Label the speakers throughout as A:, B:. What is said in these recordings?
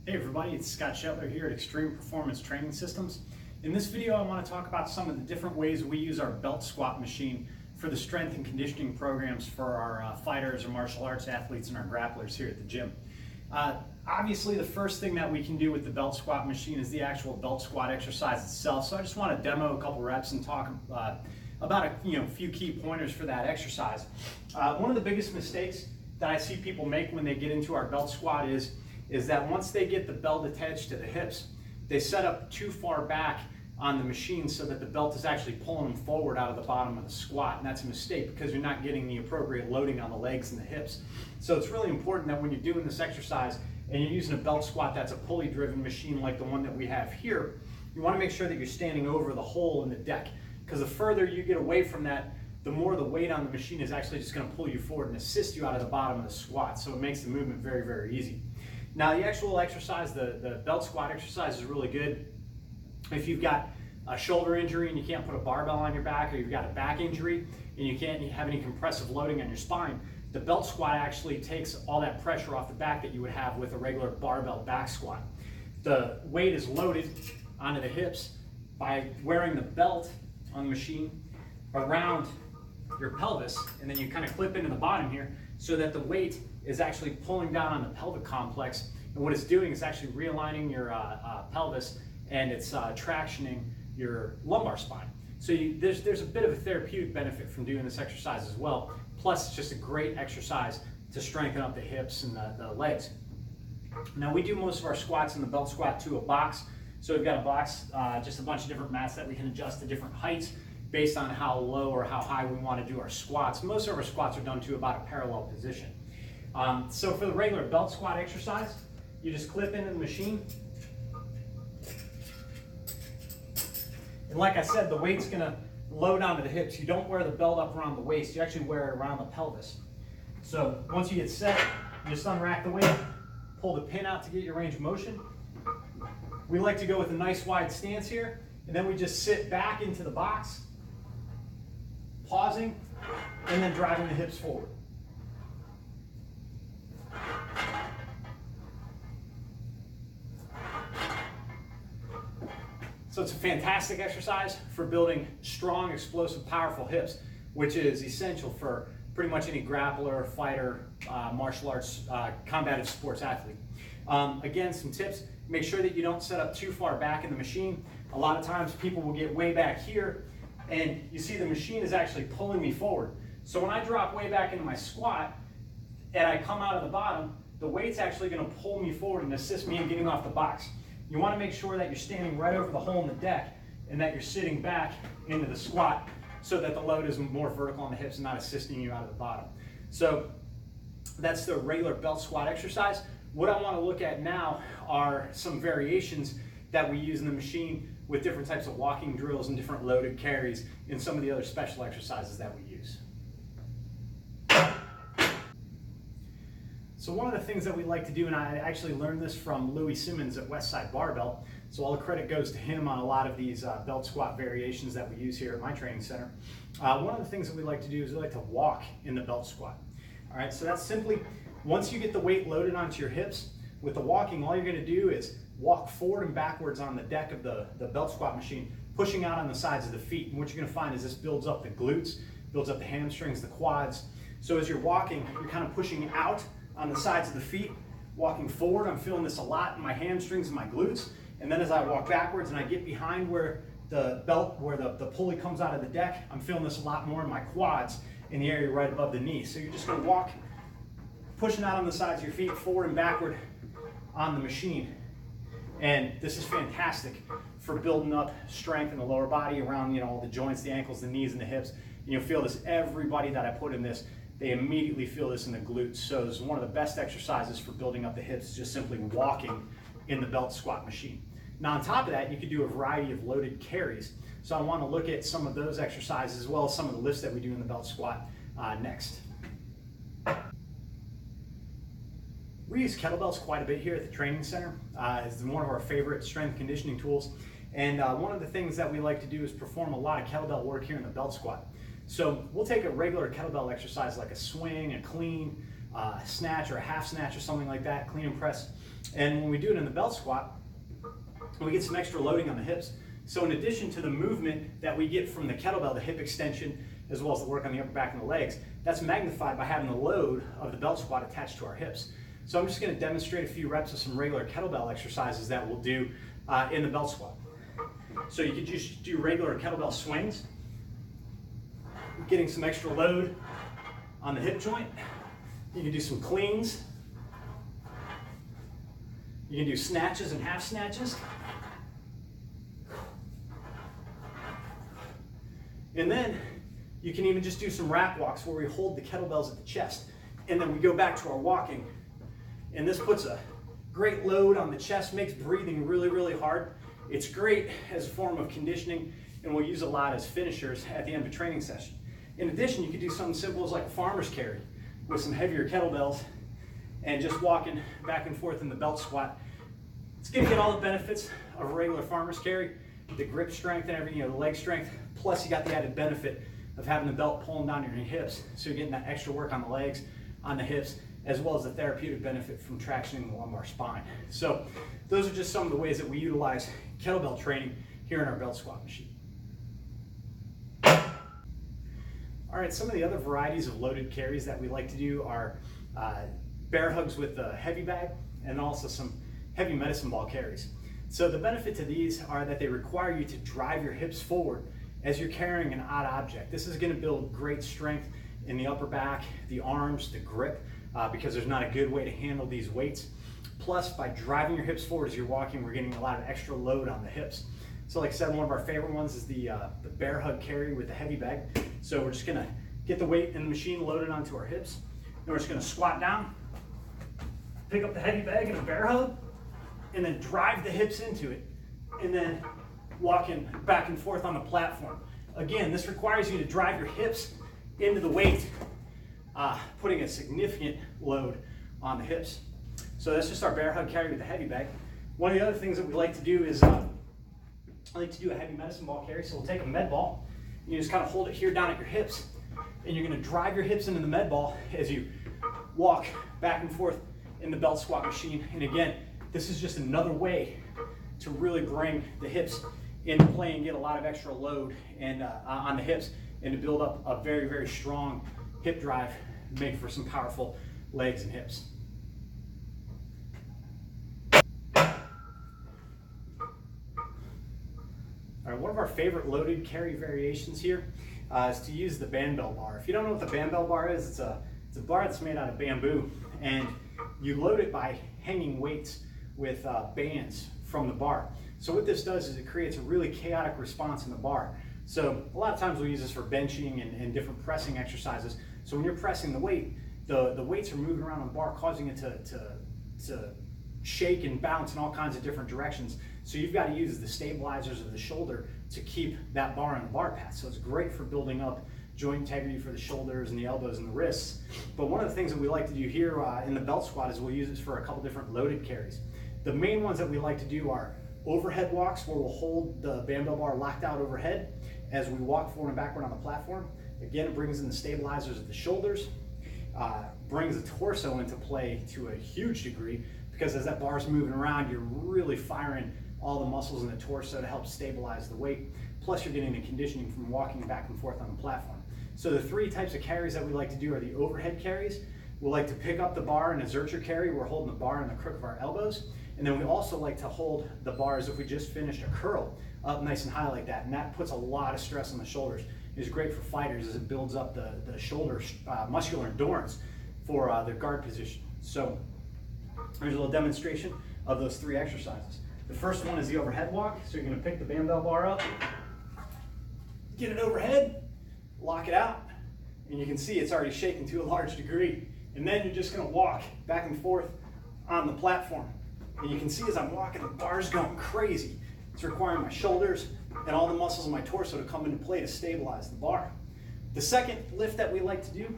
A: Hey everybody, it's Scott Shetler here at Extreme Performance Training Systems. In this video I want to talk about some of the different ways we use our belt squat machine for the strength and conditioning programs for our fighters or martial arts athletes and our grapplers here at the gym. Obviously the first thing that we can do with the belt squat machine is the actual belt squat exercise itself. So I just want to demo a couple reps and talk about a few key pointers for that exercise. One of the biggest mistakes that I see people make when they get into our belt squat is that once they get the belt attached to the hips, they set up too far back on the machine so that the belt is actually pulling them forward out of the bottom of the squat. And that's a mistake because you're not getting the appropriate loading on the legs and the hips. So it's really important that when you're doing this exercise and you're using a belt squat that's a pulley driven machine like the one that we have here, you want to make sure that you're standing over the hole in the deck, because the further you get away from that, the more the weight on the machine is actually just going to pull you forward and assist you out of the bottom of the squat. So it makes the movement very, very easy. Now the actual exercise, the belt squat exercise is really good if you've got a shoulder injury and you can't put a barbell on your back, or you've got a back injury and you can't have any compressive loading on your spine. The belt squat actually takes all that pressure off the back that you would have with a regular barbell back squat. The weight is loaded onto the hips by wearing the belt on the machine around your pelvis, and then you kind of clip into the bottom here so that the weight is actually pulling down on the pelvic complex, and what it's doing is actually realigning your pelvis, and it's tractioning your lumbar spine. So there's a bit of a therapeutic benefit from doing this exercise as well. Plus, it's just a great exercise to strengthen up the hips and the legs. Now we do most of our squats in the belt squat to a box. So we've got a box, just a bunch of different mats that we can adjust to different heights based on how low or how high we want to do our squats. Most of our squats are done to about a parallel position. So for the regular belt squat exercise, you just clip into the machine. And like I said, the weight's going to load onto the hips. You don't wear the belt up around the waist, you actually wear it around the pelvis. So once you get set, you just unrack the weight, pull the pin out to get your range of motion. We like to go with a nice wide stance here, and then we just sit back into the box, pausing, and then driving the hips forward. So it's a fantastic exercise for building strong, explosive, powerful hips, which is essential for pretty much any grappler, fighter, martial arts, combative sports athlete. Again, some tips: make sure that you don't set up too far back in the machine. A lot of times people will get way back here, and you see the machine is actually pulling me forward. So when I drop way back into my squat and I come out of the bottom, the weight's actually going to pull me forward and assist me in getting off the box. You want to make sure that you're standing right over the hole in the deck and that you're sitting back into the squat so that the load is more vertical on the hips and not assisting you out of the bottom. So that's the regular belt squat exercise. What I want to look at now are some variations that we use in the machine with different types of walking drills and different loaded carries and some of the other special exercises that we use. So one of the things that we like to do, and I actually learned this from Louis Simmons at Westside Barbell, so all the credit goes to him on a lot of these belt squat variations that we use here at my training center. One of the things that we like to do is we like to walk in the belt squat. All right, so that's simply, once you get the weight loaded onto your hips, with the walking, all you're going to do is walk forward and backwards on the deck of the belt squat machine, pushing out on the sides of the feet. And what you're going to find is this builds up the glutes, builds up the hamstrings, the quads. So as you're walking, you're kind of pushing out on the sides of the feet, walking forward. I'm feeling this a lot in my hamstrings and my glutes. And then as I walk backwards and I get behind where the belt, where the pulley comes out of the deck, I'm feeling this a lot more in my quads, in the area right above the knee. So you're just going to walk, pushing out on the sides of your feet, forward and backward on the machine. And this is fantastic for building up strength in the lower body around all the joints, the ankles, the knees, and the hips. And you'll feel this, everybody that I put in this, they immediately feel this in the glutes. So this is one of the best exercises for building up the hips, just simply walking in the belt squat machine. Now on top of that, you could do a variety of loaded carries. So I want to look at some of those exercises as well as some of the lifts that we do in the belt squat next. We use kettlebells quite a bit here at the training center. It's one of our favorite strength conditioning tools. And one of the things that we like to do is perform a lot of kettlebell work here in the belt squat. So we'll take a regular kettlebell exercise like a swing, a clean, snatch or a half snatch or something like that, clean and press, And when we do it in the belt squat, we get some extra loading on the hips. So in addition to the movement that we get from the kettlebell, the hip extension, as well as the work on the upper back and the legs, that's magnified by having the load of the belt squat attached to our hips. So I'm just going to demonstrate a few reps of some regular kettlebell exercises that we'll do in the belt squat. So you could just do regular kettlebell swings, getting some extra load on the hip joint. You can do some cleans. You can do snatches and half snatches. And then you can even just do some rack walks where we hold the kettlebells at the chest. And then we go back to our walking. And this puts a great load on the chest, makes breathing really, really hard. It's great as a form of conditioning, and we'll use a lot as finishers at the end of a training session. In addition, you could do something simple as like a farmer's carry with some heavier kettlebells and just walking back and forth in the belt squat. It's gonna get all the benefits of a regular farmer's carry, the grip strength and everything, the leg strength, plus you got the added benefit of having the belt pulling down your hips, so you're getting that extra work on the legs, on the hips, as well as the therapeutic benefit from tractioning the lumbar spine. So those are just some of the ways that we utilize kettlebell training here in our belt squat machine. All right, some of the other varieties of loaded carries that we like to do are bear hugs with a heavy bag and also some heavy medicine ball carries. So the benefit to these are that they require you to drive your hips forward as you're carrying an odd object. This is going to build great strength in the upper back, the arms, the grip, because there's not a good way to handle these weights. Plus, by driving your hips forward as you're walking, we're getting a lot of extra load on the hips. So like I said, one of our favorite ones is the bear hug carry with the heavy bag. So we're just gonna get the weight in the machine loaded onto our hips. Then we're just gonna squat down, pick up the heavy bag in a bear hug, and then drive the hips into it, and then walking back and forth on the platform. Again, this requires you to drive your hips into the weight, putting a significant load on the hips. So that's just our bear hug carry with the heavy bag. One of the other things that we like to do is I like to do a heavy medicine ball carry. So we'll take a med ball, and you just kind of hold it here down at your hips, and you're going to drive your hips into the med ball as you walk back and forth in the belt squat machine. And again, this is just another way to really bring the hips into play and get a lot of extra load and on the hips, and to build up a very, very strong hip drive, make for some powerful legs and hips. All right, one of our favorite loaded carry variations here is to use the Banbell bar. If you don't know what the Banbell bar is, it's a bar that's made out of bamboo, and you load it by hanging weights with bands from the bar. So what this does is it creates a really chaotic response in the bar. So a lot of times we use this for benching and different pressing exercises. So when you're pressing the weight, the weights are moving around on the bar, causing it to shake and bounce in all kinds of different directions. So you've got to use the stabilizers of the shoulder to keep that bar on the bar path. So it's great for building up joint integrity for the shoulders and the elbows and the wrists. But one of the things that we like to do here in the belt squat is we'll use this for a couple different loaded carries. The main ones that we like to do are overhead walks, where we'll hold the Banbell bar locked out overhead as we walk forward and backward on the platform. Again, it brings in the stabilizers of the shoulders, brings the torso into play to a huge degree, because as that bar's moving around, you're really firing all the muscles in the torso to help stabilize the weight. Plus you're getting the conditioning from walking back and forth on the platform. So the three types of carries that we like to do are the overhead carries. We like to pick up the bar in a Zercher carry. We're holding the bar in the crook of our elbows. And then we also like to hold the bar as if we just finished a curl up nice and high like that. And that puts a lot of stress on the shoulders. It's great for fighters as it builds up the shoulder muscular endurance for the guard position. So here's a little demonstration of those three exercises. The first one is the overhead walk. So you're going to pick the Banbell bar up, get it overhead, lock it out, and you can see it's already shaking to a large degree. And then you're just going to walk back and forth on the platform. And you can see as I'm walking, the bar's going crazy. It's requiring my shoulders and all the muscles in my torso to come into play to stabilize the bar. The second lift that we like to do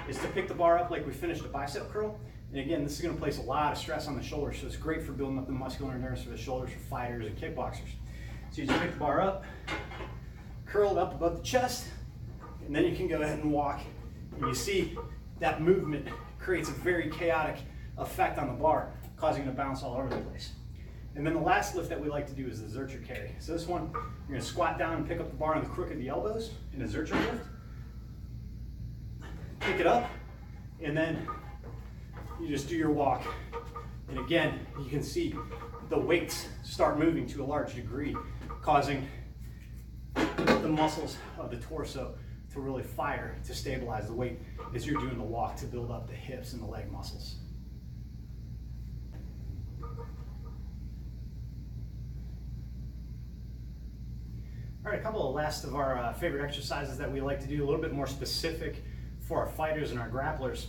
A: is to pick the bar up like we finished a bicep curl. And again, this is going to place a lot of stress on the shoulders, so it's great for building up the muscular endurance for the shoulders for fighters and kickboxers. So you just pick the bar up, curl it up above the chest, and then you can go ahead and walk. And you see that movement creates a very chaotic effect on the bar, causing you to bounce all over the place. And then the last lift that we like to do is the Zercher carry. So this one, you're gonna squat down and pick up the bar on the crook of the elbows in a Zercher lift. Pick it up, and then you just do your walk. And again, you can see the weights start moving to a large degree, causing the muscles of the torso to really fire to stabilize the weight as you're doing the walk to build up the hips and the leg muscles. All right, a couple of last of our favorite exercises that we like to do, a little bit more specific for our fighters and our grapplers.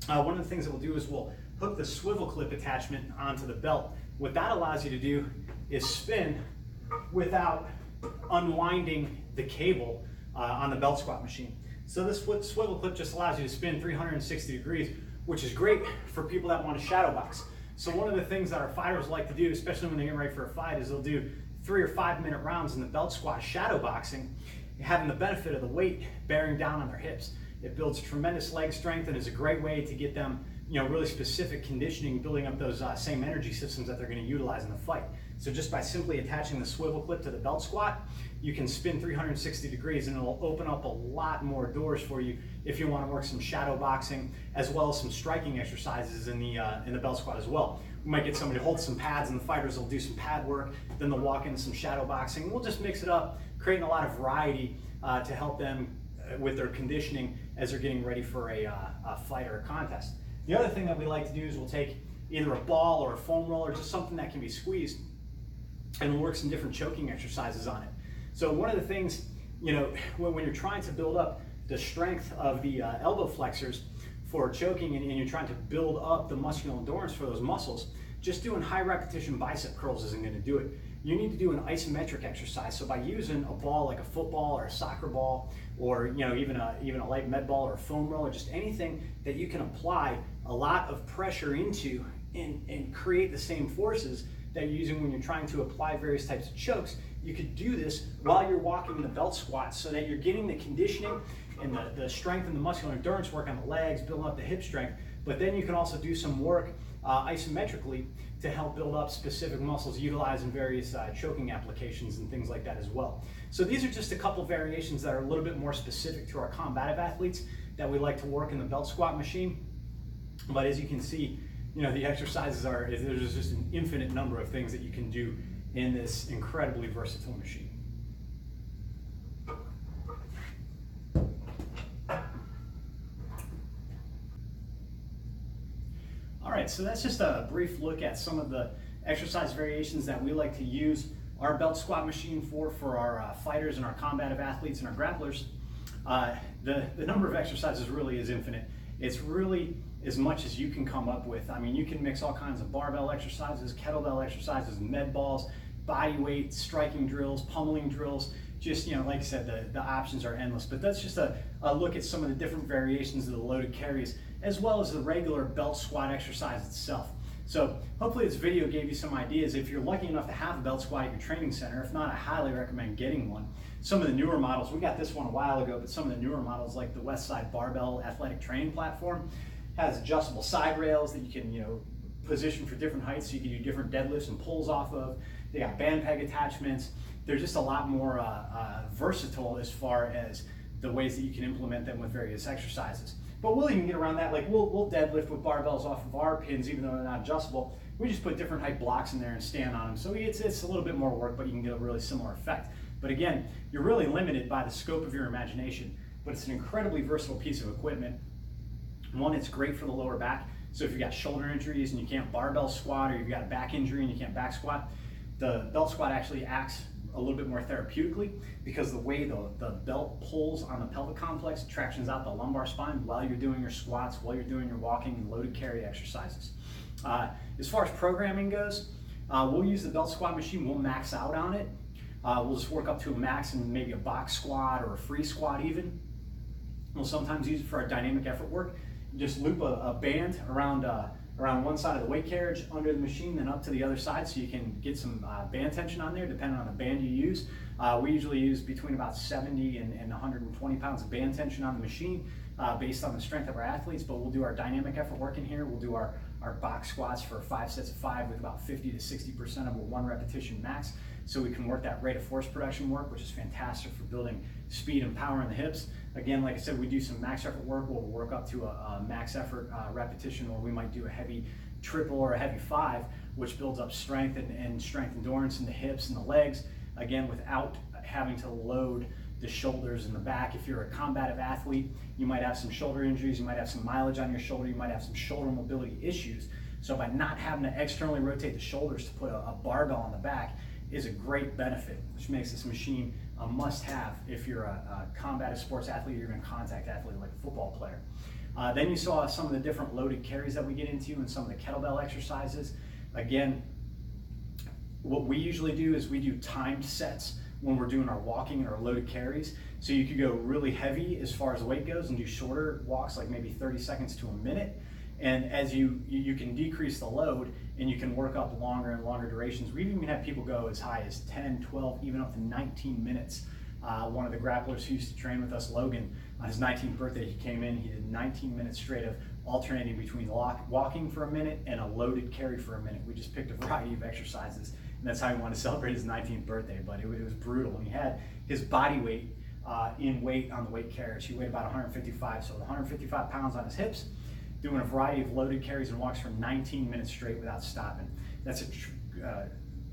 A: One of the things that we'll do is we'll hook the swivel clip attachment onto the belt. What that allows you to do is spin without unwinding the cable on the belt squat machine. So this swivel clip just allows you to spin 360 degrees, which is great for people that want to shadow box. So one of the things that our fighters like to do, especially when they get ready for a fight, is they'll do 3 or 5 minute rounds in the belt squat shadow boxing, having the benefit of the weight bearing down on their hips. It builds tremendous leg strength and is a great way to get them, really specific conditioning, building up those same energy systems that they're going to utilize in the fight. So just by simply attaching the swivel clip to the belt squat, you can spin 360 degrees and it'll open up a lot more doors for you if you want to work some shadow boxing as well as some striking exercises in the belt squat as well. We might get somebody to hold some pads and the fighters will do some pad work, then they'll walk into some shadow boxing. We'll just mix it up, creating a lot of variety to help them with their conditioning as they're getting ready for a fight or a contest. The other thing that we like to do is we'll take either a ball or a foam roller, just something that can be squeezed, and we'll work some different choking exercises on it. So one of the things, when you're trying to build up the strength of the elbow flexors for choking and you're trying to build up the muscular endurance for those muscles, just doing high repetition bicep curls isn't going to do it. You need to do an isometric exercise. So by using a ball like a football or a soccer ball, or even a light med ball or a foam roller, just anything that you can apply a lot of pressure into and create the same forces that you're using when you're trying to apply various types of chokes. You could do this while you're walking in the belt squat so that you're getting the conditioning and the strength and the muscular endurance work on the legs, building up the hip strength, but then you can also do some work isometrically to help build up specific muscles utilizing various choking applications and things like that as well. So these are just a couple variations that are a little bit more specific to our combative athletes that we like to work in the belt squat machine. But as you can see, the exercises there's just an infinite number of things that you can do in this incredibly versatile machine. All right, so that's just a brief look at some of the exercise variations that we like to use our belt squat machine for our fighters and our combative athletes and our grapplers. The number of exercises really is infinite. It's really as much as you can come up with. I mean, you can mix all kinds of barbell exercises, kettlebell exercises, med balls, body weight, striking drills, pummeling drills. Just, like I said, the options are endless. But that's just a look at some of the different variations of the loaded carries, as well as the regular belt squat exercise itself. So hopefully this video gave you some ideas. If you're lucky enough to have a belt squat at your training center, if not, I highly recommend getting one. Some of the newer models, we got this one a while ago, but some of the newer models like the Westside Barbell Athletic Training Platform has adjustable side rails that you can, position for different heights so you can do different deadlifts and pulls off of. They got band peg attachments. They're just a lot more versatile as far as the ways that you can implement them with various exercises. But we'll even get around that. Like we'll deadlift with barbells off of our pins, even though they're not adjustable. We just put different height blocks in there and stand on them. So it's a little bit more work, but you can get a really similar effect. But again, you're really limited by the scope of your imagination, but it's an incredibly versatile piece of equipment. One, it's great for the lower back. So if you've got shoulder injuries and you can't barbell squat, or you've got a back injury and you can't back squat, the belt squat actually acts a little bit more therapeutically because the way the belt pulls on the pelvic complex tractions out the lumbar spine while you're doing your squats, while you're doing your walking and loaded carry exercises. As far as programming goes, we'll use the belt squat machine. We'll max out on it. We'll just work up to a max and maybe a box squat or a free squat even. We'll sometimes use it for our dynamic effort work. Just loop a band around around one side of the weight carriage under the machine, then up to the other side so you can get some band tension on there depending on the band you use. We usually use between about 70 and 120 pounds of band tension on the machine based on the strength of our athletes, but we'll do our dynamic effort work in here. We'll do our box squats for 5 sets of 5 with about 50 to 60% of a 1 repetition max, so we can work that rate of force production work, which is fantastic for building speed and power in the hips. Again, like I said, we do some max effort work. We'll work up to a max effort repetition, or we might do a heavy triple or a heavy 5, which builds up strength and strength endurance in the hips and the legs, again, without having to load the shoulders and the back. If you're a combative athlete, you might have some shoulder injuries, you might have some mileage on your shoulder, you might have some shoulder mobility issues. So by not having to externally rotate the shoulders to put a barbell on the back is a great benefit, which makes this machine a must-have if you're a combative sports athlete or even a contact athlete like a football player. Then you saw some of the different loaded carries that we get into and some of the kettlebell exercises. Again, what we usually do is we do timed sets when we're doing our walking and our loaded carries. So you could go really heavy as far as the weight goes and do shorter walks, like maybe 30 seconds to a minute. And as you can decrease the load and you can work up longer and longer durations. We've even had people go as high as 10, 12, even up to 19 minutes. One of the grapplers who used to train with us, Logan, on his 19th birthday, he came in, he did 19 minutes straight of alternating between walking for a minute and a loaded carry for a minute. We just picked a variety of exercises, and that's how he wanted to celebrate his 19th birthday, but it was brutal. And he had his body weight in weight on the weight carriage. He weighed about 155, so 155 pounds on his hips, doing a variety of loaded carries and walks for 19 minutes straight without stopping. That's an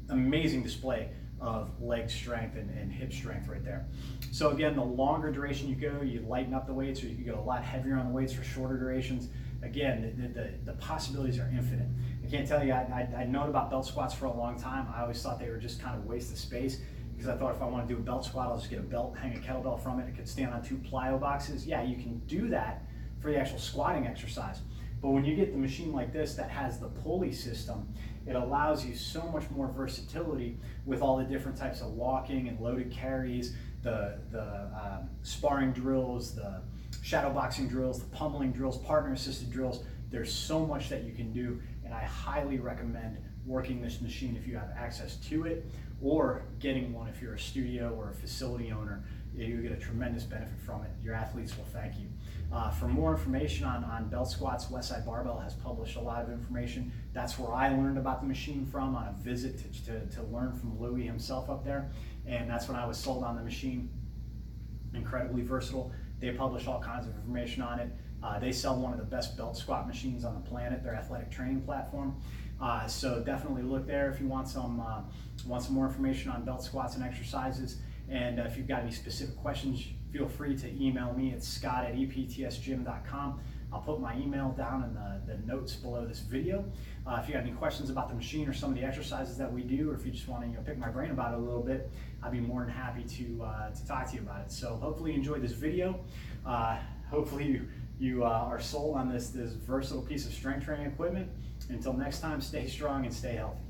A: amazing display of leg strength and hip strength right there. So again, the longer duration you go, you lighten up the weights, or you can go a lot heavier on the weights for shorter durations. Again, the possibilities are infinite. I can't tell you, I'd known about belt squats for a long time. I always thought they were just kind of a waste of space, because I thought if I want to do a belt squat, I'll just get a belt, hang a kettlebell from it. It could stand on 2 plyo boxes. Yeah, you can do that for the actual squatting exercise. But when you get the machine like this that has the pulley system, it allows you so much more versatility with all the different types of walking and loaded carries, the sparring drills, the shadow boxing drills, the pummeling drills, partner assisted drills. There's so much that you can do, and I highly recommend working this machine if you have access to it, or getting one if you're a studio or a facility owner. You get a tremendous benefit from it. Your athletes will thank you. For more information on belt squats, Westside Barbell has published a lot of information. That's where I learned about the machine from, on a visit to learn from Louis himself up there. And that's when I was sold on the machine. Incredibly versatile. They publish all kinds of information on it. They sell one of the best belt squat machines on the planet, their athletic training platform. So definitely look there if you want some more information on belt squats and exercises. And if you've got any specific questions, feel free to email me at scott@eptsgym.com. I'll put my email down in the notes below this video. If you got any questions about the machine or some of the exercises that we do, or if you just want to pick my brain about it a little bit, I'd be more than happy to talk to you about it. So hopefully you enjoyed this video. Hopefully you are sold on this versatile piece of strength training equipment. Until next time, stay strong and stay healthy.